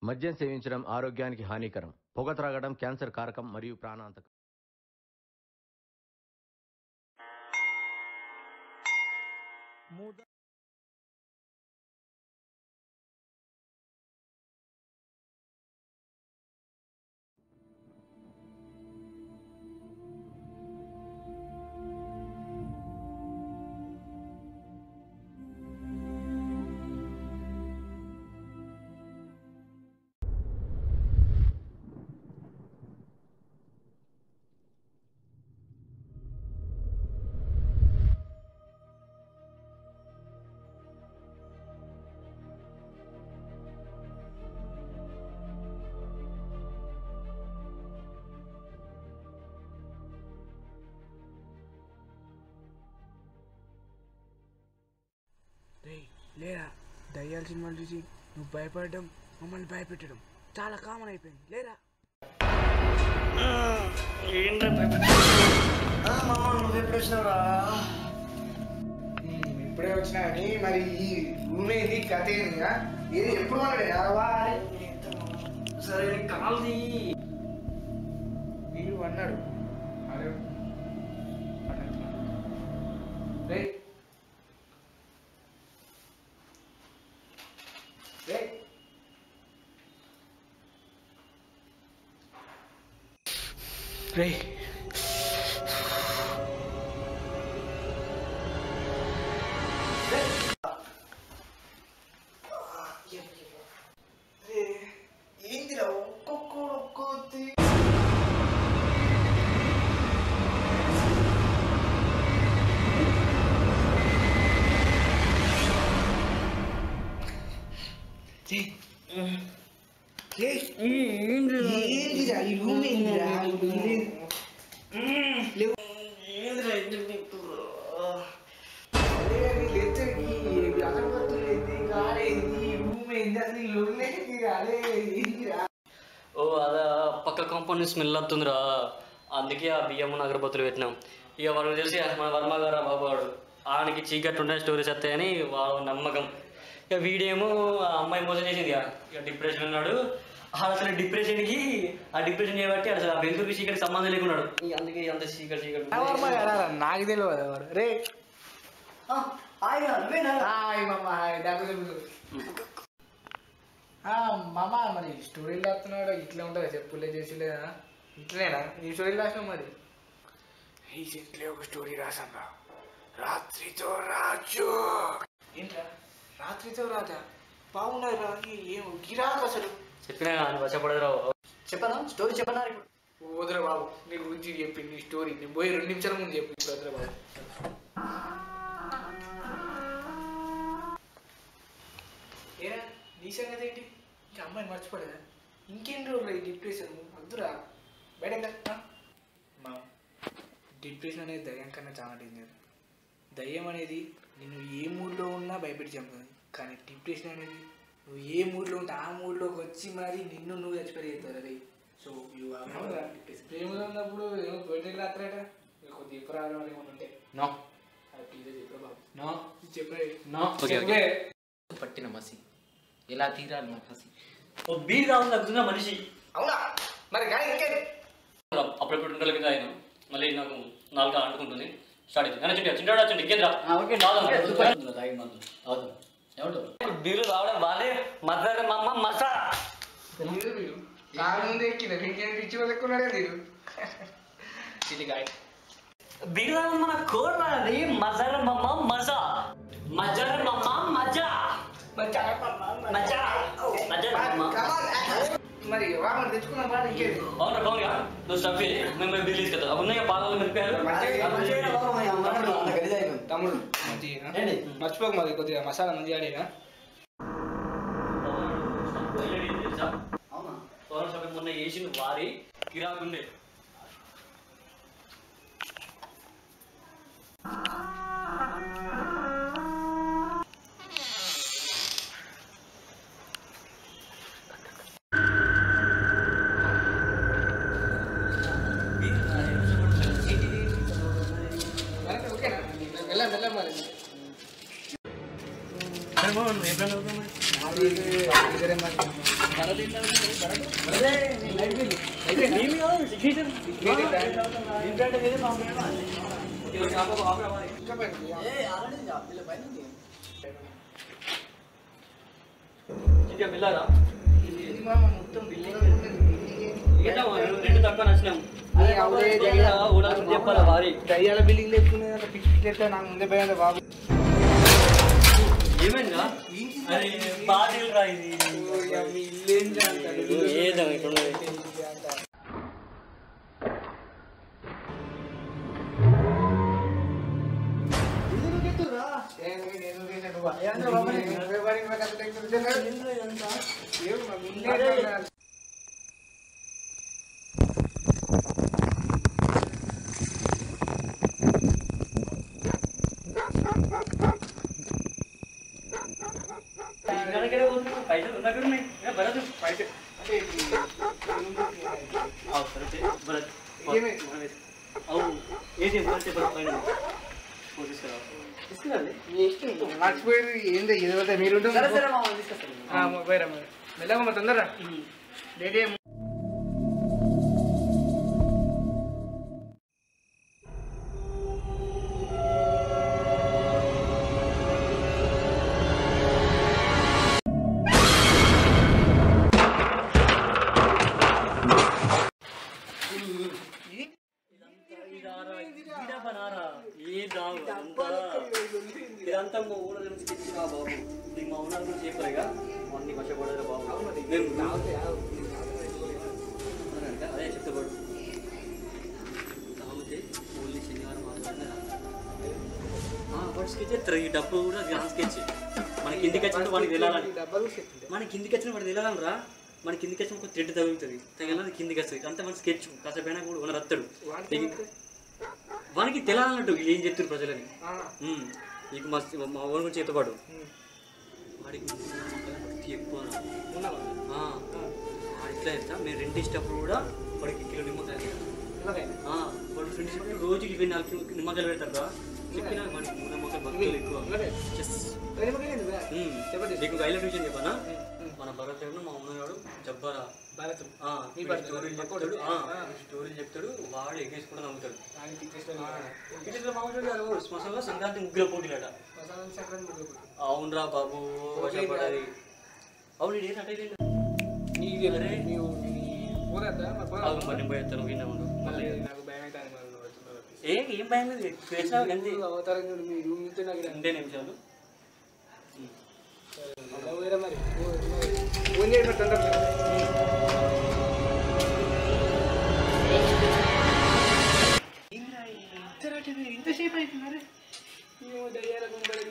మద్యం సేవించడం ఆరోగ్యానికి హానికరం. పొగ త్రాగడం క్యాన్సర్ కారకం మరియు ప్రాణాంతకం. లేరా దయ్యాల సినిమాలు చూసి నువ్వు భయపడడం మమ్మల్ని భయపెట్టడం చాలా కామన్ అయిపోయింది. లేరా నువ్వు ఇప్పుడే వచ్చినా కానీ మరి ఈ రూమ్ ఏంది కథ ఏందిగా ఇది ఎప్పుడు సరే కాల్ది వీడు అన్నాడు అదే రే ఏంటిరా ఒక్కొక్కటి ఏంటిరా ఈ రూమ్ ఏంటిరా ఓ అదా పక్క కాంపౌండ్ స్మెల్ వస్తుందిరా, అందుకే ఆ బియ్యము అగరబత్తులు పెట్టినాం. ఇక వాళ్ళకి తెలిసి మన వర్మ గారు బాబువాడు ఆయనకి చీకట్టు ఉండే స్టోరీస్ వస్తాయని వాళ్ళ నమ్మకం. ఇక వీడేమో ఆ అమ్మాయి మోసం చేసింది ఇక డిప్రెషన్ ఉన్నాడు. అసలు డిప్రెషన్కి ఆ డిప్రెషన్ చేయబట్టి అసలు ఆ వెలుగురికి చీకటి సంబంధం లేకున్నాడు. అందుకే అంత చీకటి నాకు తెలియదు రే మామ మరి స్టోరీలు రాస్తున్నాడు ఇట్లా ఉంటుంది చెప్పులే చేసిలేదా ఇట్లేనా ఈ స్టోరీలు రాసినావు మరి రీసెంట్లీ ఒక స్టోరీ రాసాను రాత్రితో రాజు ఏంట్రా రాత్రితో రాజా బాగున్నారు రా ఏం గిరాకు అసలు చెప్పినా కానీ వశపడదురావు. చెప్పనా స్టోరీ చెప్పనా వదిలే బాబు నీ గురించి చెప్పి నీ స్టోరీ నేను పోయి 2 నిమిషాల ముందు చెప్పి వదిలే బాబు. ఏరా నీ సంగతి ఏంటి ఇంకా అమ్మాయిని మర్చిపోలేదా ఇంకేంటి రోజులు ఈ డిప్రెషన్ వద్దురా బయట మా డిప్రెషన్ అనేది దయ్యం కన్నా చాలా డేంజర్. దయ్యం అనేది నేను ఏ మూడ్లో ఉన్నా భయపెట్టి చంపుతుంది, కానీ డిప్రెషన్ అనేది నువ్వు ఏ మూడ్లో ఉంటే ఆ మూడ్లోకి వచ్చి మరి నిన్ను నువ్వు చచ్చిపోయి అవుతారు అది. సో యూ డిప్రెషన్ ప్రేమలో ఉన్నప్పుడు ఏమో బయటకు రాత్రట కొద్దిగా ఎప్పుడు ఏమైనా ఉంటే నో ప్లీజ్ చెప్పరా బాబు నో చెప్పే పట్టిన మసి ఎలా తీరాలి నా కసి. ఓ బీర్ కావాలి తగ్గుతున్నా మనిషి. అవునా మరి కానీ ఇంకే అప్పుడప్పుడు 2 రోజుల కింద అయినా మళ్ళీ నాకు 4 అంటుకుంటుంది స్టార్ట్ అవుతుంది. కానీ చిన్న వచ్చింది ఇంకేంద్రా బీర్లు రావడం బాగానే మద్దతు మా అమ్మ మసా నా ముందు ఎక్కిన ఇంకేం పిచ్చి వాళ్ళకున్నాడే మీరు చిల్లిగాయ బీర్ రావడం మన కోర్ రాది మజార మమ్మ మజా మజార మమ్మ మజా మజా మరి వామని తెచ్చుకున్న బాధ ఇంకేది అవునా బాగుంగా నువ్వు స్టఫ్ మేము బీర్లు తీసుకెళ్తాం అవున్నాయి పాలలో మిరిపారు తమ్ముడు మంచిగా మర్చిపోక మరి కొద్దిగా మసాలా మంచిగా ఆడేనా మొన్న వేసిన వారి గిరాకుండే ఓకేనా వెళ్ళాం మరి వెళ్ళారా రెండు తక్కువ నచ్చినాం చెప్పాలా వారి దయ్యాల బిల్డింగ్ తెచ్చుకునే పిచ్చి నాకు ముందే భయం బాబు. ఏమైందా అరే బాడీలు రా ఇది ఏదో ఇక్కడ పైసలు ఉన్నట్టున్నాయి భరత్ పైసలు ఏది మర్చిపోయారు ఏంటో ఏదో మీరు మెల్లగా తొందరరా డేట్ ఇదంతా మా ఊళ్ళో నుంచి తెచ్చినా బాబు నీకు మా ఊళ్ళో గురించి చెప్పలేగా అన్ని కష్టపడదు బాబు అదే చెప్తాడు కాకపోతే ఓన్లీ శనివారం వాడు స్కెచ్ చేస్తారు ఈ డబ్బు కూడా స్కెచ్ మన కిందికి వచ్చినట్టు వాడికి వెళ్ళాలని మన కిందికి వచ్చిన వాడికి వెళ్ళాలని రా మన కిందికి వచ్చిన ఒక థ్రెడ్ తగులుతుంది తగిలినది కిందికి వస్తుంది అంత మన స్కెచ్ కాసేపైనా కూడా ఉన్న రత్తడు వానికి తెలాలన్నట్టు ఏం చెప్తారు ప్రజలని నీకు మా ఊరి గురించి ఎత్తుపాటు వాడికి ఎక్కువ ఎట్లా చెప్తా మేము రెంట్ ఇచ్చినప్పుడు కూడా వాడికి కిలో నిమ్మకాయలు వాడు ఫ్రెండ్స్ ఇచ్చినప్పుడు రోజుకి 24 నిమ్మకాయలు పెడతారు చెప్పినా వాడికి నిమ్మకాయలు భక్తులు ఎక్కువ నీకు హైలైట్ విషయం చెప్పనా మన భరత్ మా ఉన్నవాడు జబ్బరా స్టోరీలు చెప్తాడు వాడు ఎగేసుకుంటూ నమ్ముతాడు శ్మశానంలో సంక్రాంతి ముగ్గుల పోటీలట అవునరా బాబు చెప్పడాది అవును ఏ అటైతే ఏం భయం లేదు అంతే నిమిషాలు ఇంతసేపు అవుతున్నారు దయ్యాల గుంపలు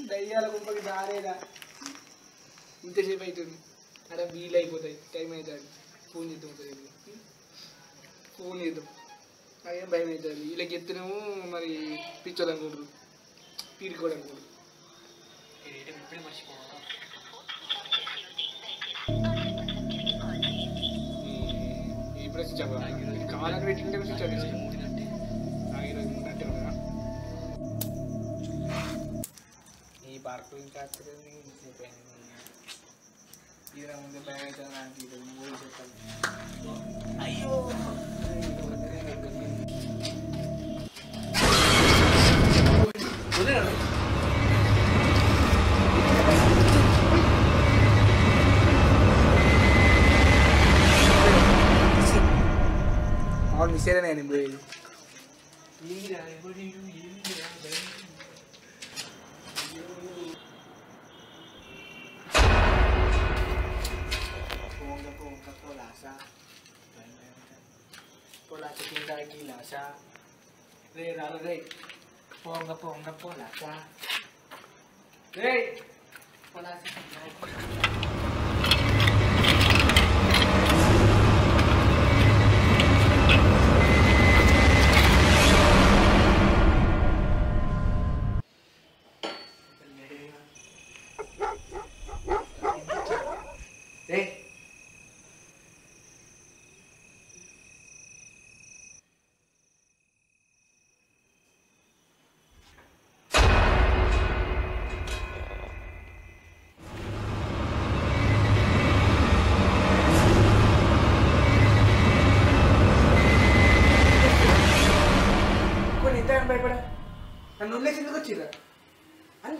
దయ్యాల గుంపకి దారేదా ఇంతసేపు అవుతుంది అక్కడ వీలు అయిపోతాయి టైం అవుతుంది ఫోన్ చేద్దాం ఫోన్ చేద్దాం అదేం భయం అవుతుంది వీళ్ళకి ఎత్తున్నాము మరి పిచ్చోళ్ళు అనుకుంటారు పీరుకోవడం అనుకుంటారు ఇప్పుడు స్విచ్ కావాలని పెట్టింటే స్విచ్ ఆఫ్ ఈ పార్క్ ఇంకా ఇదే ముందు భయం అవుతుంది నాకు మూవీ చెప్పాలి అయ్యో అవును మిస్సేనే నేను పోయేది పొలాస కింద గిలాస రే రాలు రే పొంగ పొంగ పొలాస రే పొలాస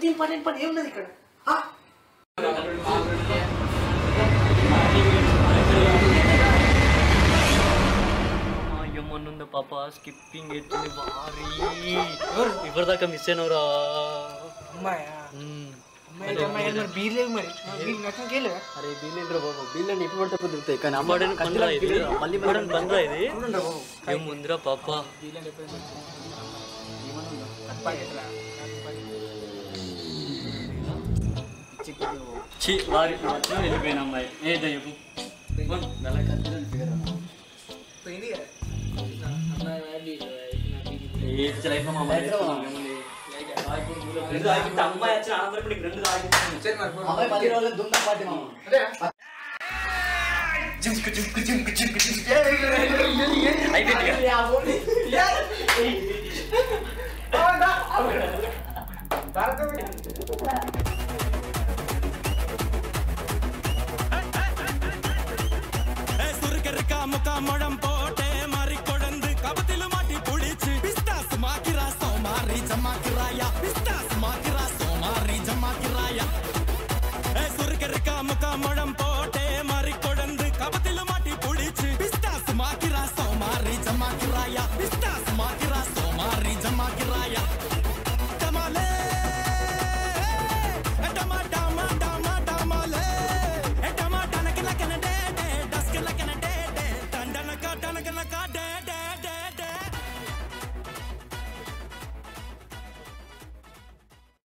అంత ఇంపార్టెంట్ పని ఏమున్నది ఇక్కడ ఏమన్నుందో పాప స్కిప్పింగ్ ఎట్టింది భారీ ఇప్పటిదాకా మిస్ అయినవరా అమ్మాయా అమ్మాయి అమ్మాయి మరి బీర్ లేవు మరి బీర్ నచ్చం కేలేదా అరే బిల్లు బాబు బిల్లు ఎప్పుడు పడితే కుదురుతాయి కానీ అమ్మాడని పండ్రా ఇది మళ్ళీ పండ్రా ఇది ఏం ముందురా పాప బీర్ అంటే ఎప్పుడు వారి వెళ్ళిపోయిన అమ్మాయి ఏదో చెప్పు పోయింది కదా అమ్మాయి వచ్చిన ఆనందం రెండు అయిపోయింది